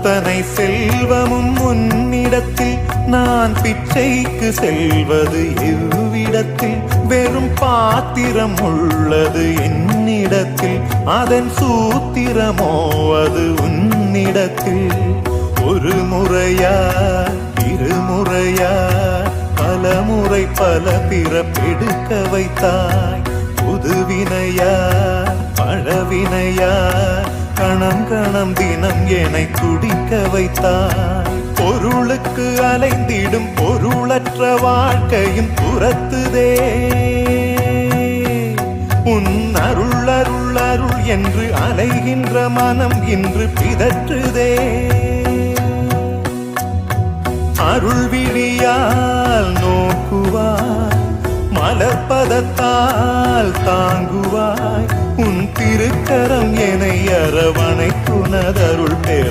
அத்தனை செல்வமும் உன்னிடத்தில் நான் பிச்சைக்கு செல்வது எவ்விடத்தில் வெறும் பாத்திரம் உள்ளது என்னிடத்தில் அதன் சூத்திரமோ அது உன்னிடத்தில் ஒரு முறையா இருமுறையா பல முறை பல பிறப்பெடுக்க வைத்தாய் புதுவினையா பழவினையா கணம் கணம் தினம் என்னை துடிக்க வைத்தாய் பொருளுக்கு அலைந்திடும் பொருளற்ற வாழ்க்கையும் துரத்துதே உன் அருள் அருள் அருள் என்று அலைகின்ற மனம் இன்று பிதற்றுதே அருள் விழியால் நோக்குவாய் மலர்பதத்தால் தாங்குவாய் உன் திருக்கரம் என்னை அரவணைத்துனதருள் பெற